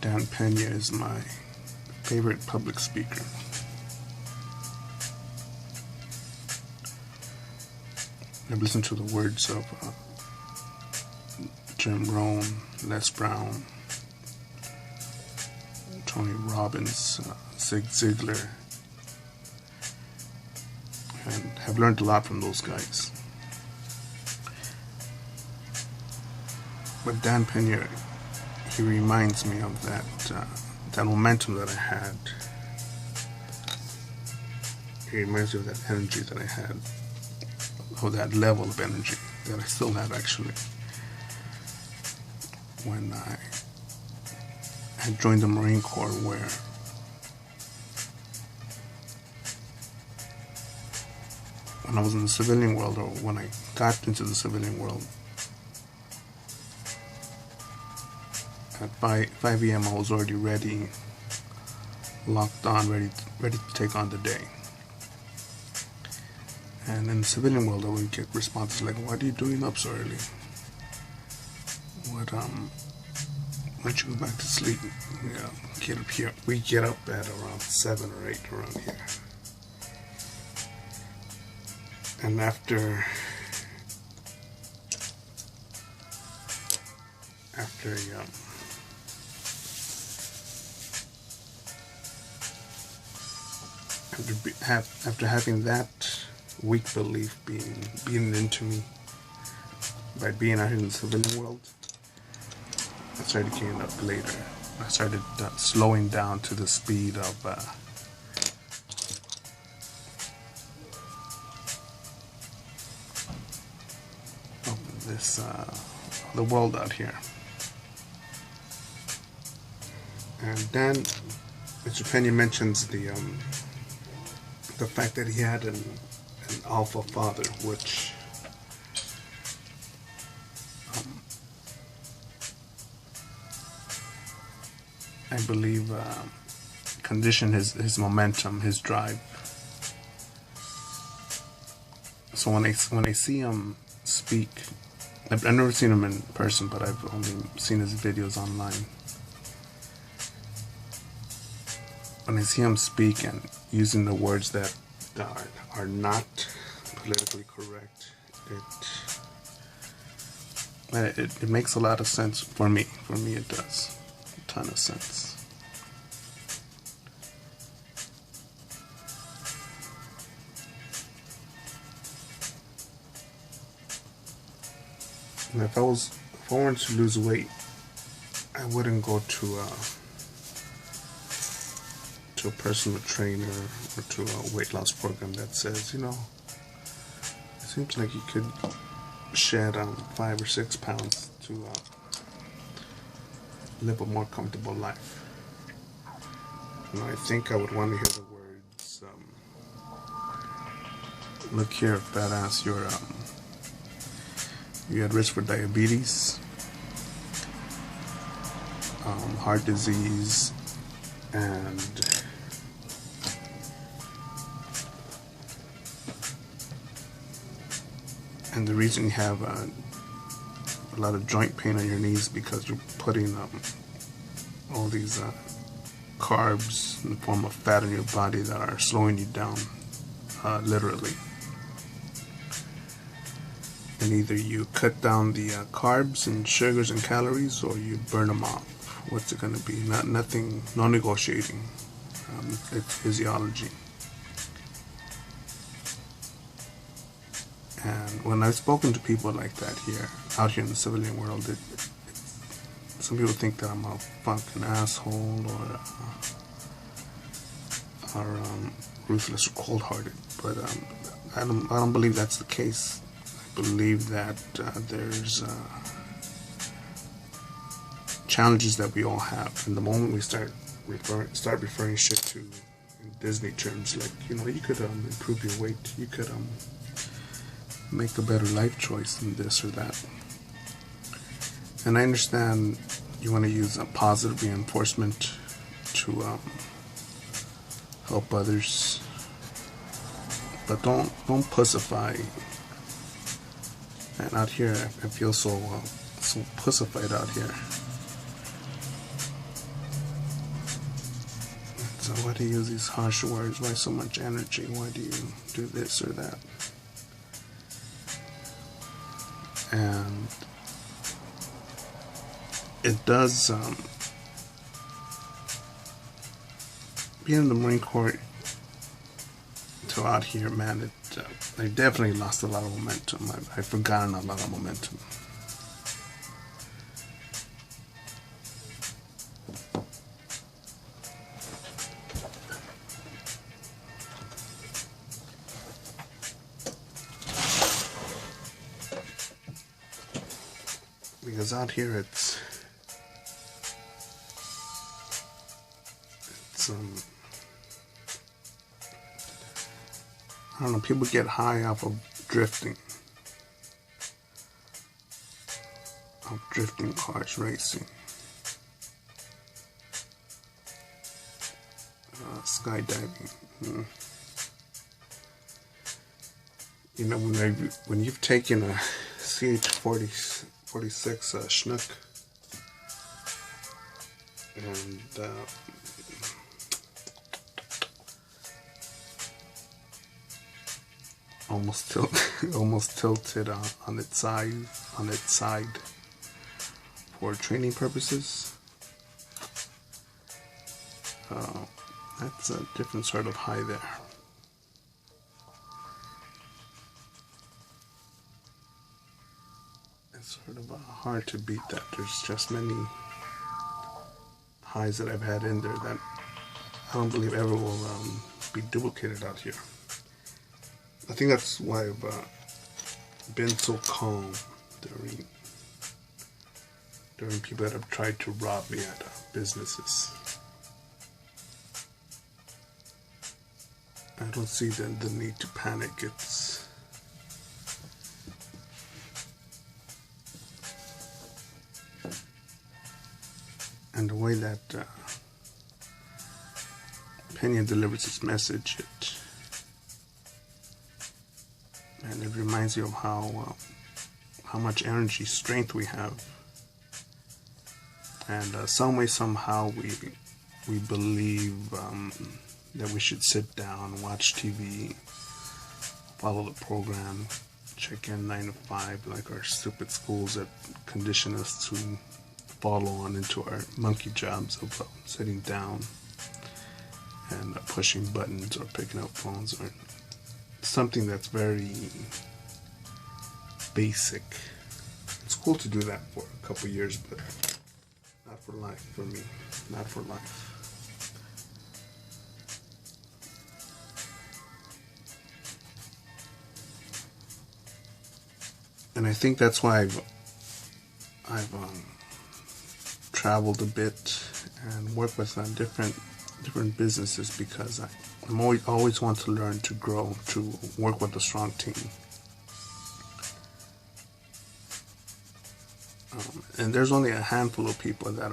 Dan Peña is my favorite public speaker. I've listened to the words of Jim Rohn, Les Brown, Tony Robbins, Zig Ziglar, and have learned a lot from those guys. But Dan Peña, he reminds me of that momentum that I had. He reminds me of that energy that I had, or that level of energy that I still have actually, when I had joined the Marine Corps, where when I was in the civilian world, or when I got into the civilian world, at 5 a.m. I was already ready, locked on, ready to take on the day. And in the civilian world, I would get responses like, "Why are you doing up so early? Why don't you go back to sleep? Get up here." We get up at around 7 or 8 around here. And after having that weak belief being into me by being out in the civilian world, I started getting up later. I started slowing down to the speed of the world out here. And then Mr. Peña mentions the fact that he had an alpha father, which I believe conditioned his momentum, his drive. So when I see him speak, I've never seen him in person, but I've only seen his videos online. When I see him speak and using the words that are not politically correct, it makes a lot of sense for me. For me, it does a ton of sense. And if I wanted to lose weight, I wouldn't go to a personal trainer or to a weight loss program that says, it seems like you could shed 5 or 6 pounds to live a more comfortable life. I think I would want to hear the words, "Look here, fat ass, you're at risk for diabetes, heart disease, and the reason you have a lot of joint pain on your knees because you're putting all these carbs in the form of fat in your body that are slowing you down, literally. And either you cut down the carbs and sugars and calories, or you burn them off. What's it going to be? Nothing, no negotiating. It's physiology." And when I've spoken to people like that out here in the civilian world, some people think that I'm a fucking asshole or ruthless or cold-hearted, but I don't believe that's the case. I believe that there's challenges that we all have, and the moment we start referring shit to in Disney terms, like you could improve your weight, you could make a better life choice than this or that. And I understand you want to use a positive reinforcement to help others, but don't pussify. And out here, I feel so pussified out here. why do you use these harsh words? Why so much energy? Why do you do this or that? And it does, being in the Marine Corps till out here, man, I definitely lost a lot of momentum. I've forgotten a lot of momentum. Because out here it's I don't know, people get high off of drifting cars, racing, skydiving. You know, when you've taken a CH-46 Chinook and almost tilted on its side for training purposes. That's a different sort of high there. It's sort of hard to beat that. There's just many highs that I've had in there that I don't believe ever will be duplicated out here. I think that's why I've been so calm during people that have tried to rob me at businesses. I don't see the need to panic. And the way that Peña delivers its message, and it reminds you of how much energy, strength we have, and some way, somehow, we believe that we should sit down, watch TV, follow the program, check in 9 to 5, like our stupid schools that condition us to follow on into our monkey jobs of sitting down and pushing buttons or picking up phones, or something that's very basic. It's cool to do that for a couple years, but not for life, for me. Not for life. And I think that's why I've traveled a bit and worked with different businesses, because I'm always want to learn, to grow, to work with a strong team. And there's only a handful of people that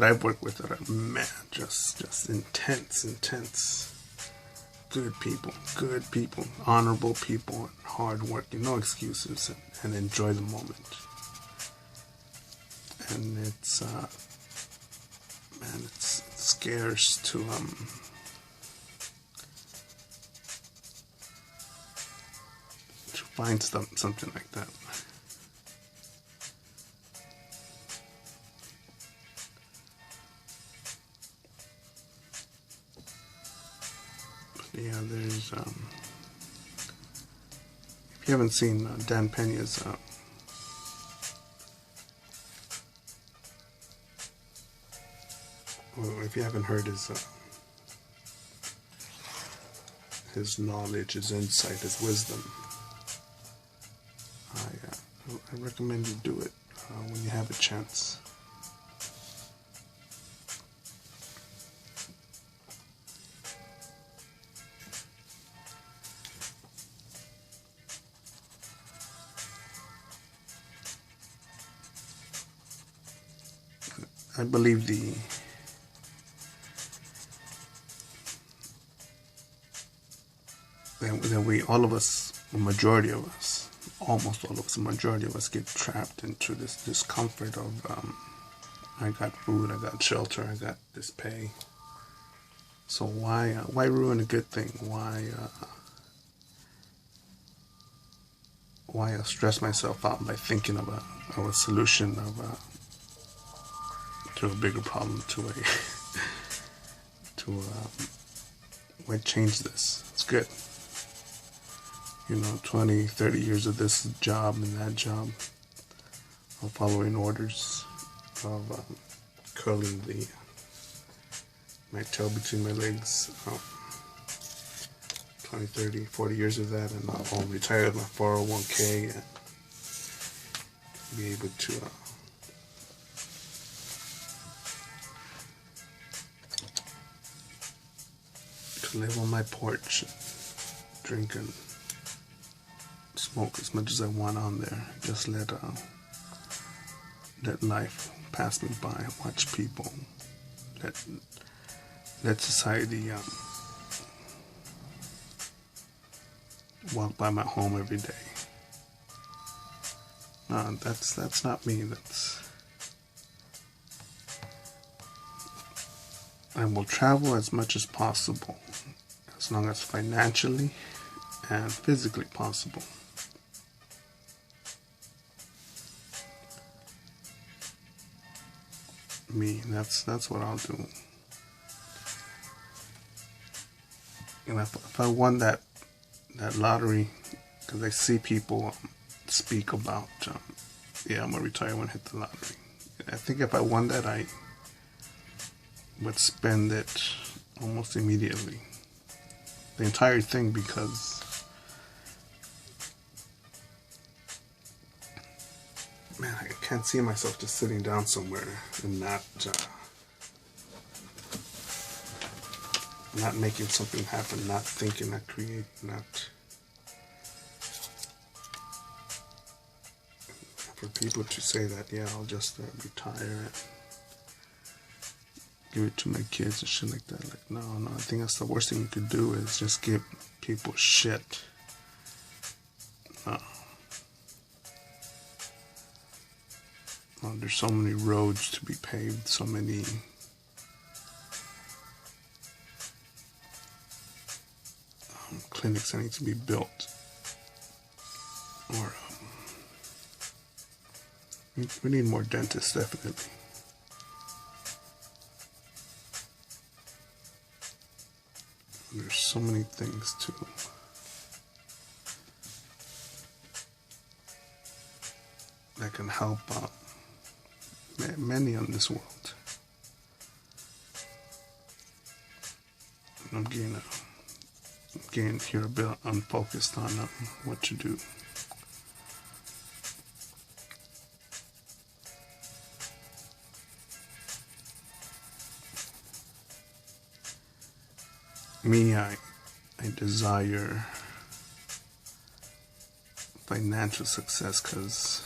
I've worked with that are, man, just intense, good people, honorable people, hardworking, no excuses, and enjoy the moment. And it's scarce to find something like that. But yeah, there's if you haven't seen Dan Peña's well, if you haven't heard his knowledge, his insight, his wisdom, I recommend you do it when you have a chance. I believe that we, all of us, a majority of us, almost all of us, a majority of us get trapped into this discomfort of I got food, I got shelter, I got this pay, So why ruin a good thing? Why stress myself out by thinking of a solution to a bigger problem, why change this? It's good. 20, 30 years of this job and that job, of following orders, of curling my tail between my legs. 20, 30, 40 years of that, and I'll retire with my 401k and be able to live on my porch, drink and smoke as much as I want on there. Just let life pass me by. Watch people. Let society walk by my home every day. No, that's not me. I will travel as much as possible, as long as financially and physically possible. Me, that's what I'll do. And if I won that lottery, because I see people speak about, I'm gonna retire when I hit the lottery. I think if I won that, I would spend it almost immediately, the entire thing, because man, I can't see myself just sitting down somewhere and not making something happen, not thinking, not creating, not. For people to say that, I'll just retire and give it to my kids and shit like that. Like, no, I think that's the worst thing you could do, is just give people shit. There's so many roads to be paved, so many clinics that need to be built, or we need more dentists, definitely. There's so many things that can help many in this world. I'm getting here a bit unfocused on what to do. Me, I desire financial success, because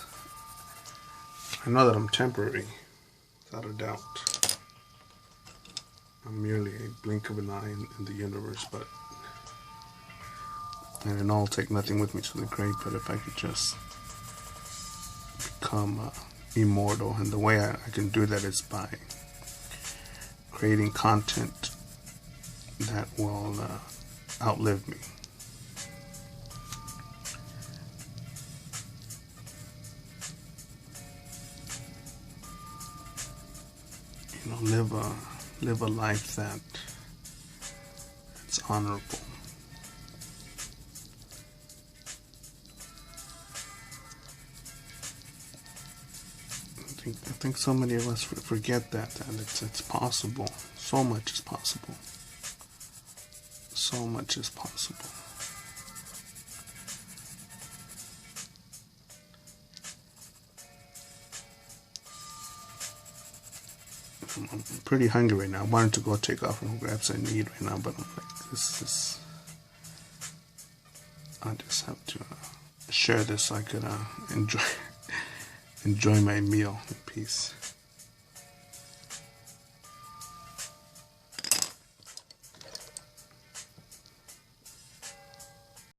I know that I'm temporary, without a doubt. I'm merely a blink of an eye in the universe, and I'll take nothing with me to the grave. But if I could just become immortal, and the way I can do that is by creating content that will outlive me. Live a life that's honorable. I think so many of us forget that it's possible. So much is possible. So much is possible. I'm pretty hungry right now. I wanted to go take off and grab something to eat right now, but I'm like, I just have to share this so I could enjoy my meal in peace.